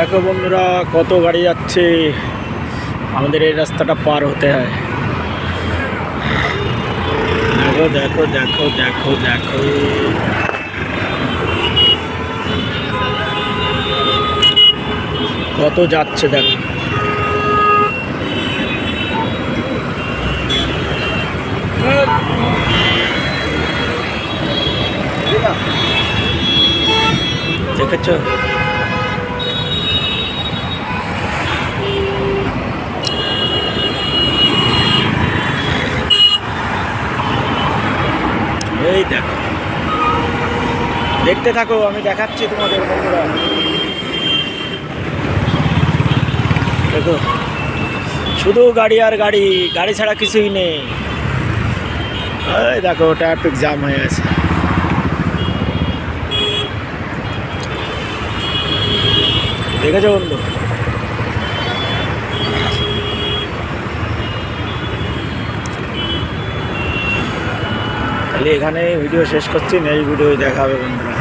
দেখো বন্ধুরা, কত গাড়ি যাচ্ছে। আমাদের এই রাস্তাটা পার হতে হয়। দেখো দেখো দেখো দেখো দেখো, কত যাচ্ছে দেখো। দেখেছ? এই দেখো, দেখতে থাকো, আমি দেখাচ্ছি তোমাদের বন্ধুরা। দেখো, শুধু গাড়ি আর গাড়ি, গাড়ি ছাড়া কিছুই নেই। এই দেখো, ট্রাফিক জ্যাম হয়ে আছে। দেখেছো বন্ধু? তাহলে এখানে ভিডিও শেষ করছি, নেক্সট ভিডিও দেখা হবে বন্ধুরা।